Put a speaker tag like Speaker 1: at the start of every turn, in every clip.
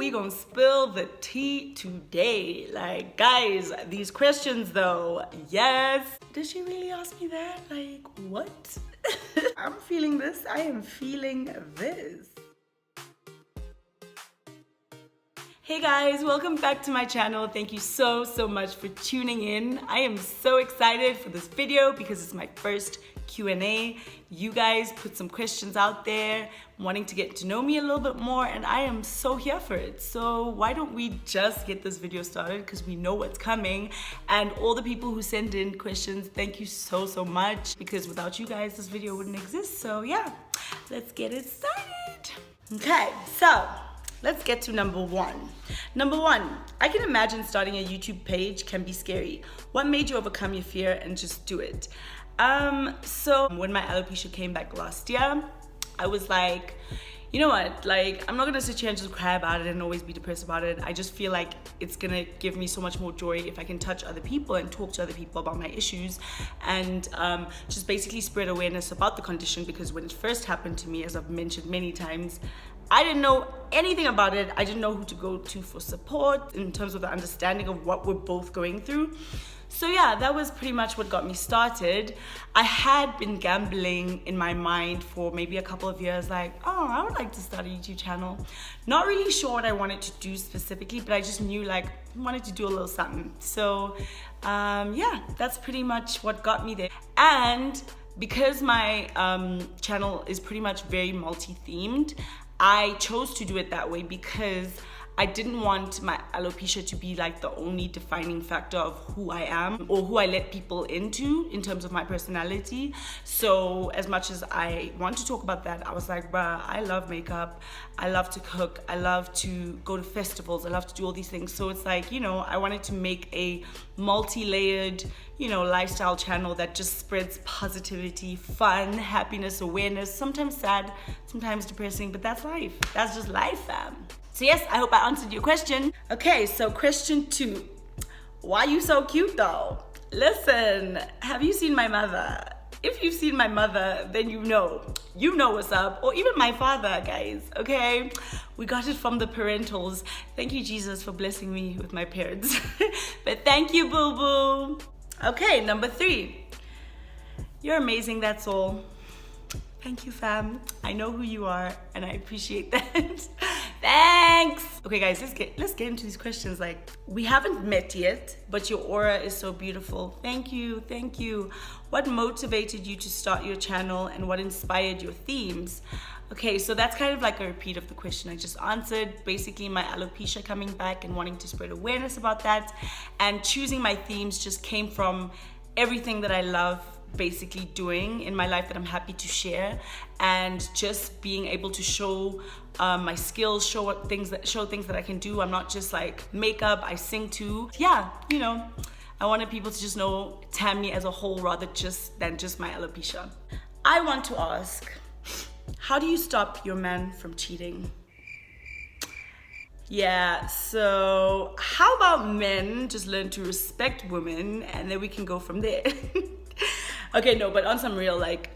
Speaker 1: we gonna spill the tea today. Like, guys, these questions though, yes. Did she really ask me that? Like, what? I'm feeling this. I am feeling this. Hey guys, welcome back to my channel. Thank you so much for tuning in. I am so excited for this video because it's my first Q&A. You guys put some questions out there wanting to get to know me a little bit more, and I am so here for it. So why don't we just get this video started, because we know what's coming. And all the people who send in questions, thank you so much, because without you guys this video wouldn't exist. So yeah, let's get it started. Okay, so let's get to number one. Number one, I can imagine starting a YouTube page can be scary. What made you overcome your fear and just do it? So when my alopecia came back last year, I was like, you know what, like, I'm not gonna sit here and just cry about it and always be depressed about it. I just feel like it's gonna give me so much more joy if I can touch other people and talk to other people about my issues, and just basically spread awareness about the condition. Because when it first happened to me, as I've mentioned many times, I didn't know anything about it. I didn't know who to go to for support in terms of the understanding of what we're both going through. So yeah, that was pretty much what got me started. I had been gambling in my mind for maybe a couple of years, like, oh, I would like to start a YouTube channel. Not really sure what I wanted to do specifically, but I just knew, like, I wanted to do a little something. So yeah, that's pretty much what got me there. And because my channel is pretty much very multi-themed, I chose to do it that way because I didn't want my alopecia to be like the only defining factor of who I am or who I let people into in terms of my personality. So as much as I want to talk about that, I was like, bruh, I love makeup, I love to cook, I love to go to festivals, I love to do all these things. So it's like, you know, I wanted to make a multi-layered, you know, lifestyle channel that just spreads positivity, fun, happiness, awareness, sometimes sad, sometimes depressing, but that's life. That's just life, fam. So yes, I hope I answered your question. Okay, so question 2. Why are you so cute though? Listen, have you seen my mother? If you've seen my mother, then you know what's up. Or even my father, guys, okay? We got it from the parentals. Thank you, Jesus, for blessing me with my parents. But thank you, boo-boo. Okay, number 3. You're amazing, that's all. Thank you, fam. I know who you are, and I appreciate that. Thanks. Okay, guys, let's get into these questions. Like, we haven't met yet, but your aura is so beautiful. Thank you. What motivated you to start your channel, and what inspired your themes? Okay, so that's kind of like a repeat of the question I just answered. Basically, my alopecia coming back and wanting to spread awareness about that, and choosing my themes just came from everything that I love basically doing in my life that I'm happy to share, and just being able to show my skills, show things that I can do. I'm not just like makeup, I sing too. Yeah, you know, I wanted people to just know Tammy as a whole rather than just my alopecia. I want to ask, how do you stop your man from cheating? Yeah, so how about men just learn to respect women, and then we can go from there. Okay, no, but on some real, like,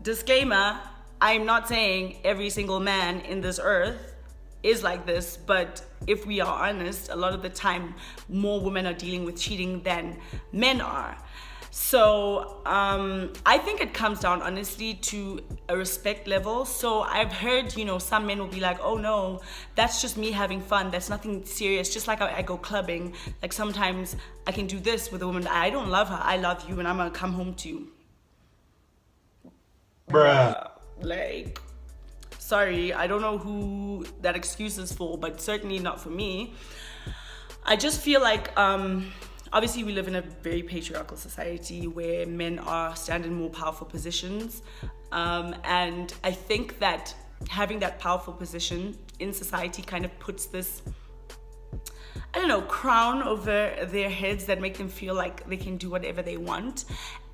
Speaker 1: disclaimer, I'm not saying every single man in this earth is like this, but if we are honest, a lot of the time, more women are dealing with cheating than men are. So I think it comes down honestly to a respect level. So I've heard, you know, some men will be like, oh no, that's just me having fun, that's nothing serious. Just like I go clubbing, like sometimes I can do this with a woman. I don't love her, I love you, and I'm gonna come home to you. Bruh. Like, sorry, I don't know who that excuse is for, but certainly not for me. I just feel like obviously we live in a very patriarchal society where men stand in more powerful positions, and I think that having that powerful position in society kind of puts this, I don't know, crown over their heads that make them feel like they can do whatever they want.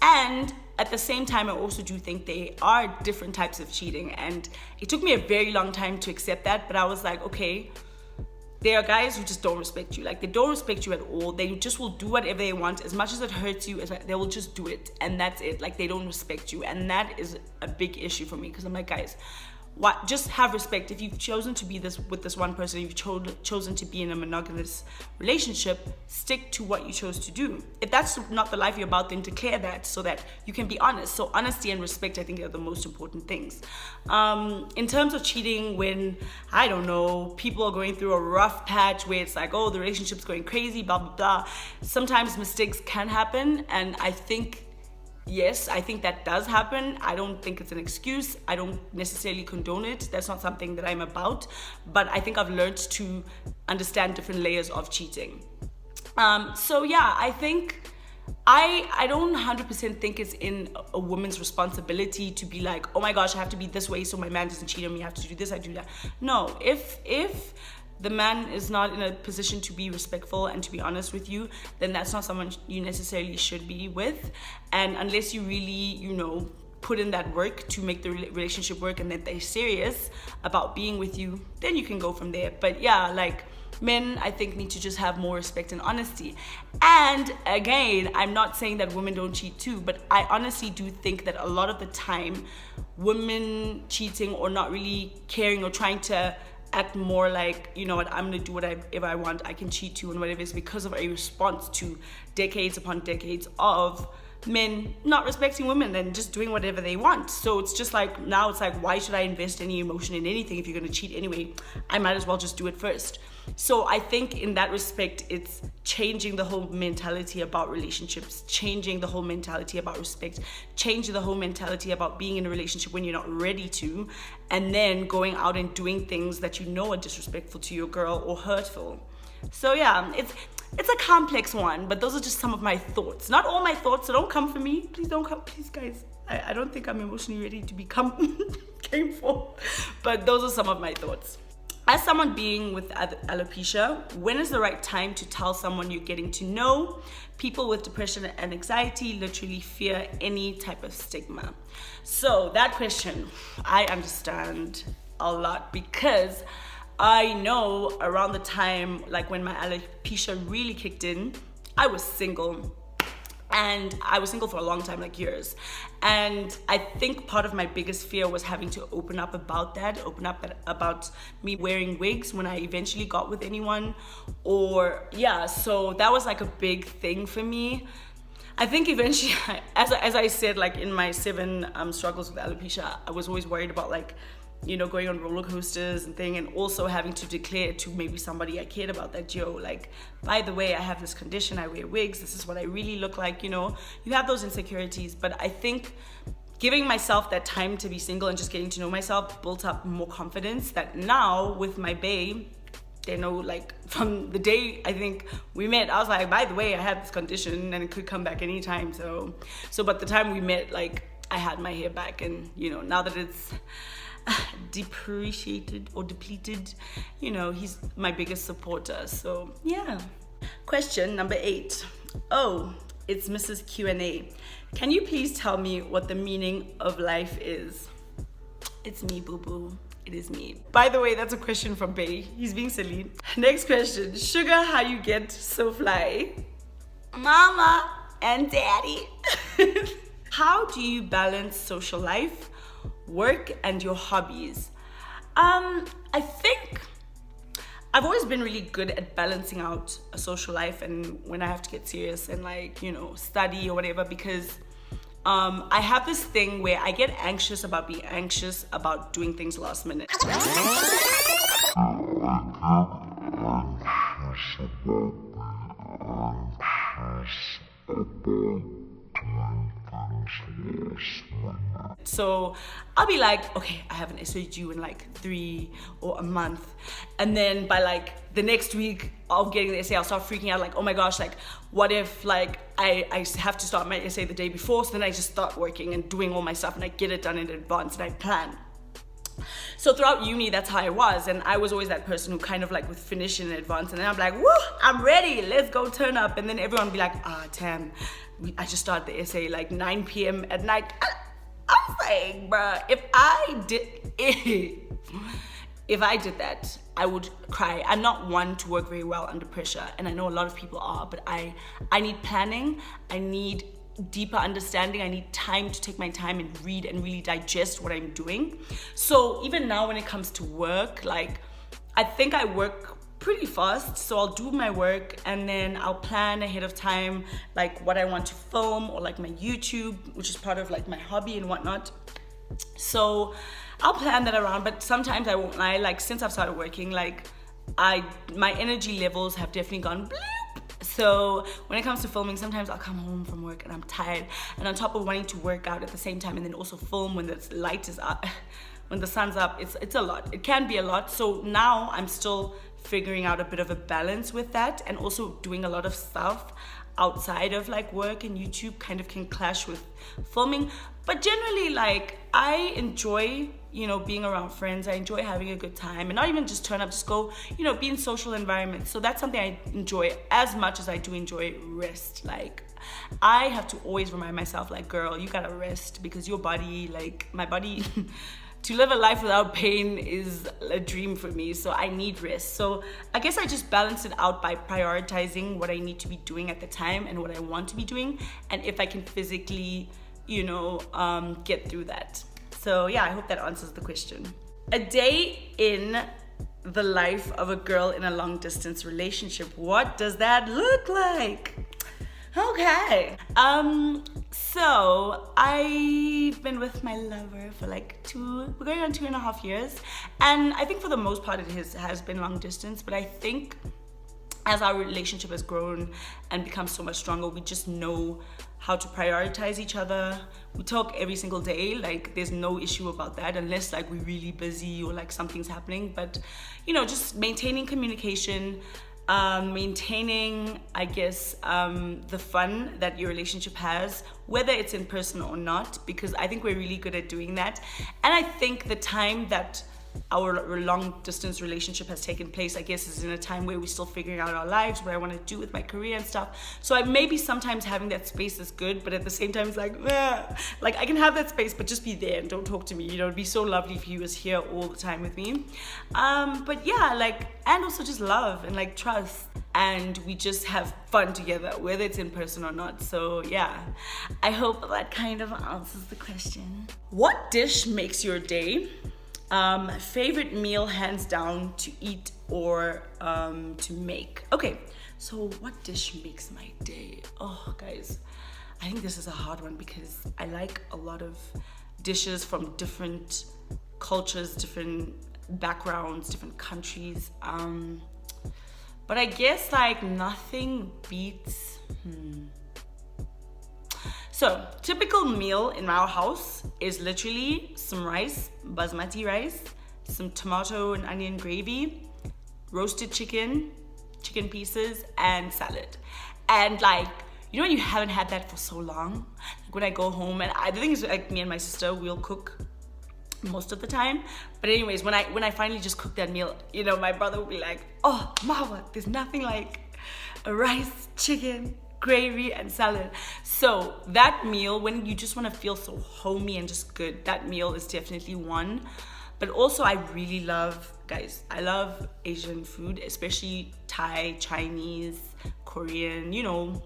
Speaker 1: And at the same time, I also do think there are different types of cheating, and it took me a very long time to accept that, but I was like, okay, there are guys who just don't respect you. Like, they don't respect you at all. They just will do whatever they want. As much as it hurts you, they will just do it, and that's it. Like, they don't respect you, and that is a big issue for me, because I'm like, guys, just have respect. If you've chosen to be with this one person, you've chosen to be in a monogamous relationship, stick to what you chose to do. If that's not the life you're about, then declare that so that you can be honest. So honesty and respect, I think, are the most important things. In terms of cheating, when, I don't know, people are going through a rough patch where it's like, oh, the relationship's going crazy, blah, blah, blah. Sometimes mistakes can happen, and I think, yes, I think that does happen. I don't think it's an excuse. I don't necessarily condone it. That's not something that I'm about. But I think I've learned to understand different layers of cheating. So yeah, I think I don't 100% think it's in a woman's responsibility to be like, oh my gosh, I have to be this way so my man doesn't cheat on me. I have to do this, I do that. No, if the man is not in a position to be respectful and to be honest with you, then that's not someone you necessarily should be with. And unless you really, put in that work to make the relationship work and that they're serious about being with you, then you can go from there. But yeah, like, men, I think, need to just have more respect and honesty. And again, I'm not saying that women don't cheat too, but I honestly do think that a lot of the time, women cheating or not really caring or trying to act more like, you know what, I'm gonna do whatever I want, I can cheat too and whatever, is because of a response to decades upon decades of men not respecting women and just doing whatever they want. So it's just like, now it's like, why should I invest any emotion in anything if you're gonna cheat anyway? I might as well just do it first. So I think in that respect, it's changing the whole mentality about relationships, changing the whole mentality about respect, changing the whole mentality about being in a relationship when you're not ready to, and then going out and doing things that you know are disrespectful to your girl or hurtful. So yeah, it's a complex one, but those are just some of my thoughts. Not all my thoughts, so don't come for me. Please don't come, please guys. I don't think I'm emotionally ready to become came for, but those are some of my thoughts. As someone being with alopecia, when is the right time to tell someone you're getting to know? People with depression and anxiety literally fear any type of stigma. So that question, I understand a lot, because I know around the time, like when my alopecia really kicked in, I was single. And I was single for a long time, like years. And I think part of my biggest fear was having to open up about that, about me wearing wigs when I eventually got with anyone. Or yeah, so that was like a big thing for me. I think eventually, as I said, like in my 7 struggles with alopecia, I was always worried about like, going on roller coasters and thing, and also having to declare to maybe somebody I cared about that, like, by the way, I have this condition, I wear wigs, this is what I really look like, you have those insecurities. But I think giving myself that time to be single and just getting to know myself built up more confidence, that now with my bae, they know, like, from the day I think we met, I was like, by the way, I have this condition and it could come back anytime. So but the time we met, like, I had my hair back, and now that it's depreciated or depleted, he's my biggest supporter. So yeah. Question number 8. Oh, it's Mrs. Q&A. Can you please tell me what the meaning of life is? It's me, boo-boo. It is me. By the way, that's a question from Bay. He's being silly. Next question. Sugar, how you get so fly? Mama and daddy. How do you balance social life, work, and your hobbies? I think I've always been really good at balancing out a social life and when I have to get serious and, like, study or whatever, because I have this thing where I get anxious about being anxious about doing things last minute. So I'll be like, okay, I have an essay due in like 3 or a month, and then by like the next week of getting the essay, I'll start freaking out, like, oh my gosh, like, what if like I have to start my essay the day before? So then I just start working and doing all my stuff, and I get it done in advance and I plan. So throughout uni, that's how I was, and I was always that person who kind of like would finish in advance, and then I'm like, woo, I'm ready, let's go turn up. And then everyone would be like, Tam, I just started the essay like 9 p.m. at night. I'm saying, bruh, if I did that, I would cry. I'm not one to work very well under pressure, and I know a lot of people are, but I need planning. I need deeper understanding. I need time to take my time and read and really digest what I'm doing. So even now when it comes to work, like I think I work pretty fast. So I'll do my work and then I'll plan ahead of time like what I want to film, or like my YouTube, which is part of like my hobby and whatnot. So I'll plan that around, but sometimes I won't lie, like since I've started working, like my energy levels have definitely gone bloop. So when it comes to filming, sometimes I'll come home from work and I'm tired, and on top of wanting to work out at the same time and then also film when the light is up, when the sun's up, it's a lot. It can be a lot. So now I'm still figuring out a bit of a balance with that, and also doing a lot of stuff outside of like work and YouTube kind of can clash with filming. But generally, like I enjoy, you know, being around friends. I enjoy having a good time, and not even just turn up, just go, you know, be in social environments. So that's something I enjoy as much as I do enjoy rest. Like I have to always remind myself, like, girl, you gotta rest, because your body, like my body to live a life without pain is a dream for me. So I need rest. So I guess I just balance it out by prioritizing what I need to be doing at the time and what I want to be doing, and if I can physically, you know, get through that. So yeah, I hope that answers the question. A day in the life of a girl in a long distance relationship. What does that look like? Okay. So I've been with my lover for like we're going on 2.5 years. And I think for the most part it has been long distance, but I think as our relationship has grown and become so much stronger, we just know how to prioritize each other. We talk every single day, like there's no issue about that, unless like we're really busy or like something's happening. But you know, just maintaining communication, maintaining, I guess, the fun that your relationship has, whether it's in person or not, because I think we're really good at doing that. And I think the time that our long distance relationship has taken place, I guess, is in a time where we're still figuring out our lives, what I want to do with my career and stuff. So maybe sometimes having that space is good, but at the same time it's like, like I can have that space, but just be there and don't talk to me. You know, it'd be so lovely if he was here all the time with me. But yeah, like, and also just love and like trust, and we just have fun together, whether it's in person or not. So yeah, I hope that kind of answers the question. What dish makes your day? Favorite meal, hands down, to eat or to make. Okay, so what dish makes my day? Oh, guys, I think this is a hard one because I like a lot of dishes from different cultures, different backgrounds, different countries. But I guess like nothing beats. So, typical meal in our house is literally some rice, basmati rice, some tomato and onion gravy, roasted chicken pieces, and salad. And like, you know when you haven't had that for so long? Like when I go home, and the thing is, like me and my sister, we'll cook most of the time. But anyways, when I finally just cook that meal, you know, my brother will be like, oh, Mama, there's nothing like a rice, chicken, gravy and salad. So that meal, when you just want to feel so homey and just good, that meal is definitely one. But also I really love, guys, I love Asian food, especially Thai, Chinese, Korean, you know,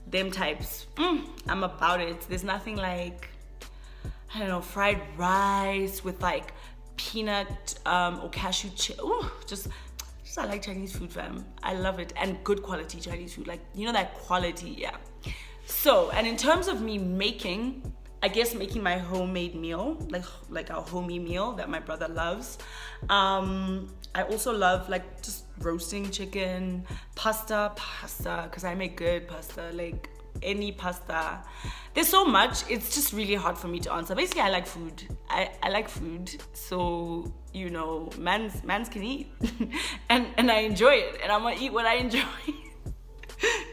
Speaker 1: them types. I'm about it. There's nothing like, I don't know, fried rice with like peanut or cashew chips. Just I like Chinese food, fam. I love it. And good quality Chinese food. Like, you know, that quality, yeah. So, and in terms of me making, I guess making my homemade meal, like our homey meal that my brother loves. I also love like just roasting chicken, pasta, because I make good pasta, like any pasta. There's so much, it's just really hard for me to answer. Basically, I like food. I like food, so you know, mans can eat and I enjoy it, and I'm gonna eat what I enjoy.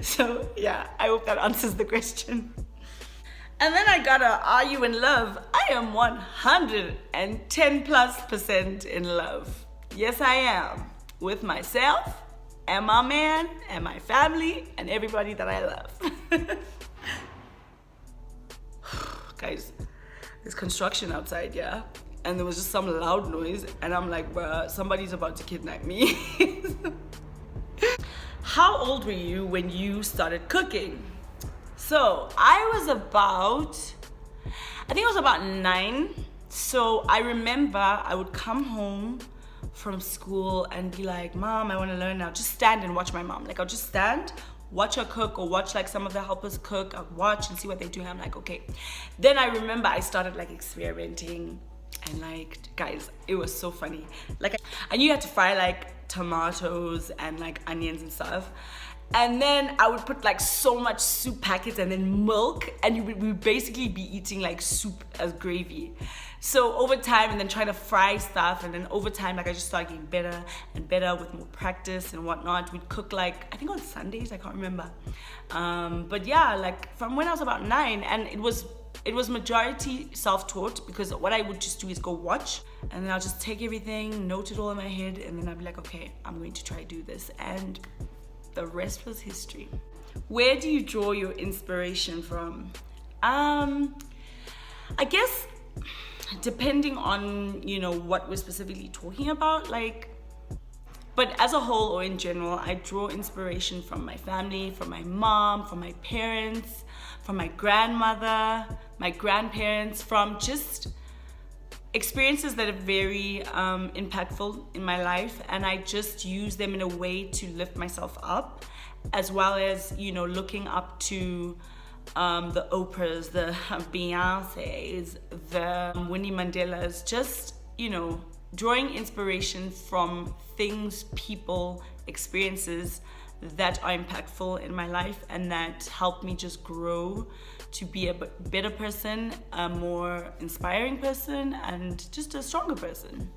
Speaker 1: So yeah, I hope that answers the question. And then I got are you in love? I am 110+% in love. Yes, I am, with myself and my man and my family and everybody that I love. Guys, there's construction outside, yeah? And there was just some loud noise, and I'm like, bruh, somebody's about to kidnap me. How old were you when you started cooking? So I think I was about 9. So I remember I would come home from school and be like, Mom, I want to learn now. Just stand and watch my mom. Like, I'll just stand, watch her cook, or watch like some of the helpers cook. I'll watch and see what they're doing. I'm like, okay. Then I remember I started like experimenting, and like, guys, it was so funny. Like, I knew you had to fry like tomatoes and like onions and stuff. And then I would put like so much soup packets and then milk, and we would basically be eating like soup as gravy. So over time, and then trying to fry stuff, and then over time, like I just started getting better and better with more practice and whatnot. We'd cook like, I think on Sundays, I can't remember. But yeah, like from when I was about 9, and it was majority self-taught, because what I would just do is go watch, and then I'll just take everything, note it all in my head, and then I'll be like, okay, I'm going to try to do this. And the rest was history. Where do you draw your inspiration from? I guess depending on, you know, what we're specifically talking about, like, but as a whole or in general, I draw inspiration from my family, from my mom, from my parents, from my grandmother, my grandparents, from just experiences that are very impactful in my life, and I just use them in a way to lift myself up, as well as, you know, looking up to the Oprahs, the Beyoncés, the Winnie Mandelas, just, you know, drawing inspiration from things, people, experiences that are impactful in my life and that help me just grow to be a better person, a more inspiring person, and just a stronger person.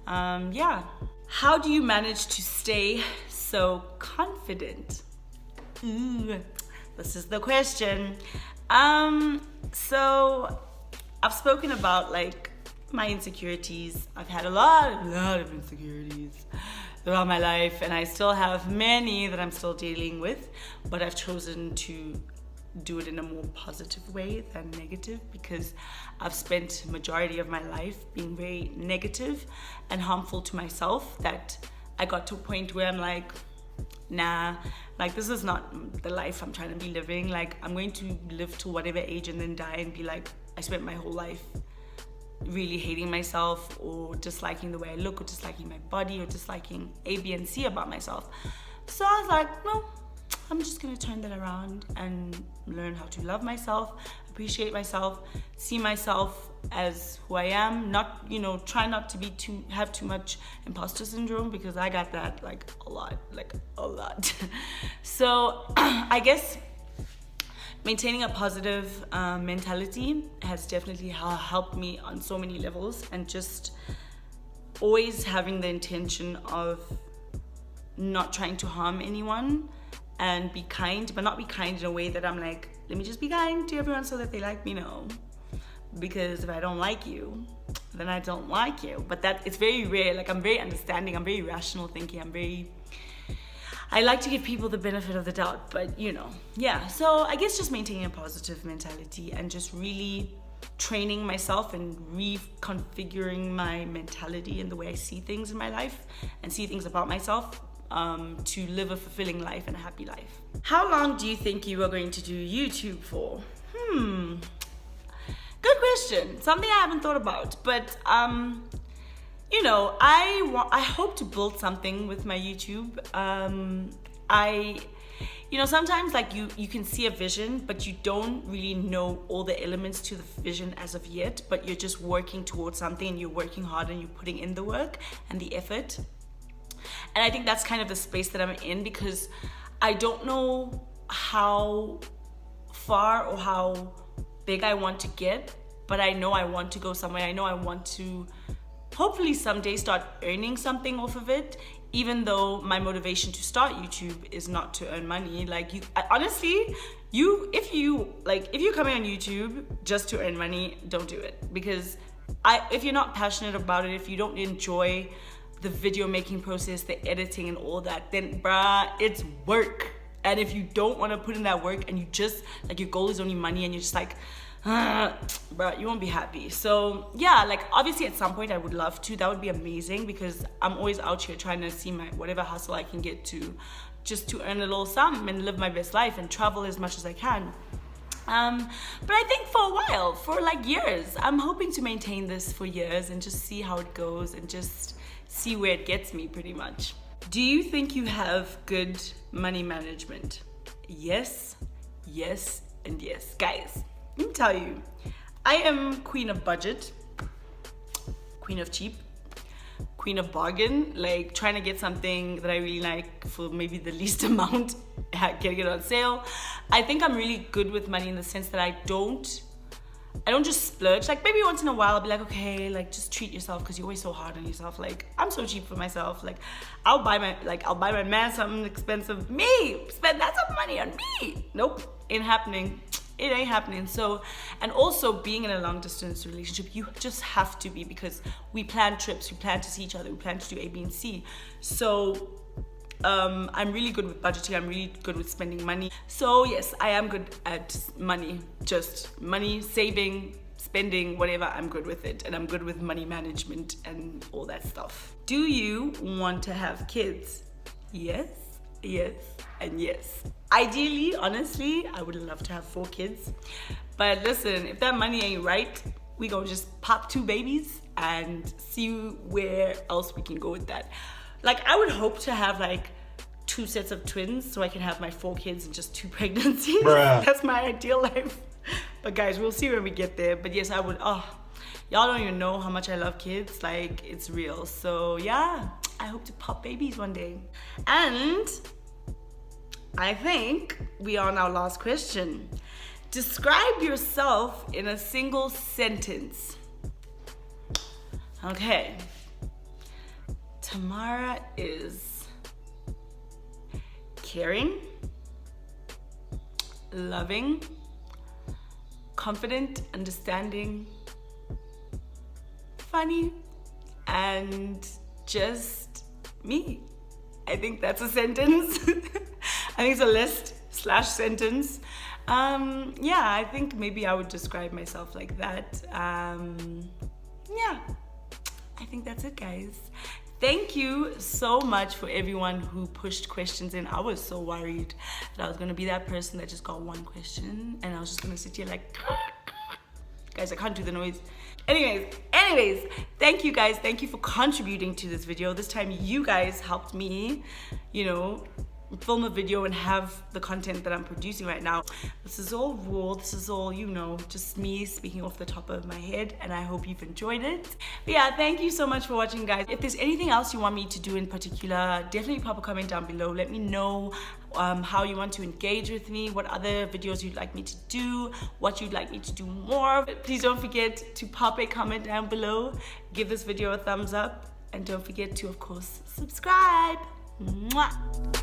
Speaker 1: Yeah. How do you manage to stay so confident? Ooh, this is the question. So I've spoken about like my insecurities. I've had a lot of insecurities throughout my life, and I still have many that I'm still dealing with, but I've chosen to do it in a more positive way than negative, because I've spent majority of my life being very negative and harmful to myself, that I got to a point where I'm like, nah, like this is not the life I'm trying to be living. Like, I'm going to live to whatever age and then die and be like, I spent my whole life really hating myself, or disliking the way I look, or disliking my body, or disliking A, B, and C about myself. So I was like, no, I'm just gonna turn that around and learn how to love myself, appreciate myself, see myself as who I am, not, you know, try not to have too much imposter syndrome, because I got that like a lot. So I guess maintaining a positive mentality has definitely helped me on so many levels, and just always having the intention of not trying to harm anyone, and be kind, but not be kind in a way that I'm like, let me just be kind to everyone so that they like me. No, because if I don't like you, then I don't like you. But that, it's very rare. Like, I'm very understanding, I'm very rational thinking, I like to give people the benefit of the doubt, but you know, yeah. So I guess just maintaining a positive mentality and just really training myself and reconfiguring my mentality and the way I see things in my life and see things about myself, to live a fulfilling life and a happy life. How long do you think you are going to do YouTube for? Good question. Something I haven't thought about, but you know, I hope to build something with my YouTube. You know, sometimes like you can see a vision, but you don't really know all the elements to the vision as of yet, but you're just working towards something, and you're working hard, and you're putting in the work and the effort. And I think that's kind of the space that I'm in, because I don't know how far or how big I want to get, but I know I want to go somewhere. I know I want to hopefully someday start earning something off of it, even though my motivation to start YouTube is not to earn money. Like, honestly, if you're coming on YouTube just to earn money, don't do it. Because if you're not passionate about it, if you don't enjoy the video making process, the editing and all that, then bruh, it's work. And if you don't want to put in that work, and you just like, your goal is only money, and you're just like, But you won't be happy. So yeah, like obviously at some point I would love to. That would be amazing because I'm always out here trying to see my whatever hustle I can get to, just to earn a little sum and live my best life and travel as much as I can. But I think for a while, for like years, I'm hoping to maintain this for years and just see how it goes and just see where it gets me pretty much. Do you think you have good money management? Yes, yes, and yes. Guys, let me tell you, I am queen of budget, queen of cheap, queen of bargain, like trying to get something that I really like for maybe the least amount, getting it on sale. I think I'm really good with money in the sense that I don't just splurge. Like maybe once in a while I'll be like, okay, like just treat yourself because you're always so hard on yourself. Like I'm so cheap for myself. Like I'll buy my man something expensive. Me spend that sort of money on me. Nope, ain't happening. It ain't happening. So, and also being in a long distance relationship, you just have to be, because we plan trips, we plan to see each other, we plan to do A, B, and C. So I'm really good with budgeting. I'm really good with spending money. So yes, I am good at money, just money, saving, spending, whatever. I'm good with it, and I'm good with money management and all that stuff. Do you want to have kids? Yes, yes, and yes. Ideally, honestly, I would love to have 4 kids. But listen, if that money ain't right, we gonna just pop 2 babies and see where else we can go with that. Like I would hope to have like 2 sets of twins so I can have my 4 kids in just 2 pregnancies. Bruh. That's my ideal life. But guys, we'll see when we get there. But yes, I would, y'all don't even know how much I love kids. Like it's real. So yeah, I hope to pop babies one day. And I think we are on our last question. Describe yourself in a single sentence. Okay. Tamara is caring, loving, confident, understanding, funny, and just me. I think that's a sentence. I think it's a list/sentence. Yeah, I think maybe I would describe myself like that. Yeah, I think that's it, guys. Thank you so much for everyone who pushed questions in. I was so worried that I was gonna be that person that just got 1 question and I was just gonna sit here like, guys, I can't do the noise. Anyways, thank you guys. Thank you for contributing to this video. This time you guys helped me, you know, film a video and have the content that I'm producing right now. This is all raw. This is all, you know, just me speaking off the top of my head, and I hope you've enjoyed it. But yeah, thank you so much for watching, guys. If there's anything else you want me to do in particular, definitely pop a comment down below. Let me know how you want to engage with me, what other videos you'd like me to do, what you'd like me to do more. Please don't forget to pop a comment down below, give this video a thumbs up, and don't forget to, of course, subscribe. Mwah.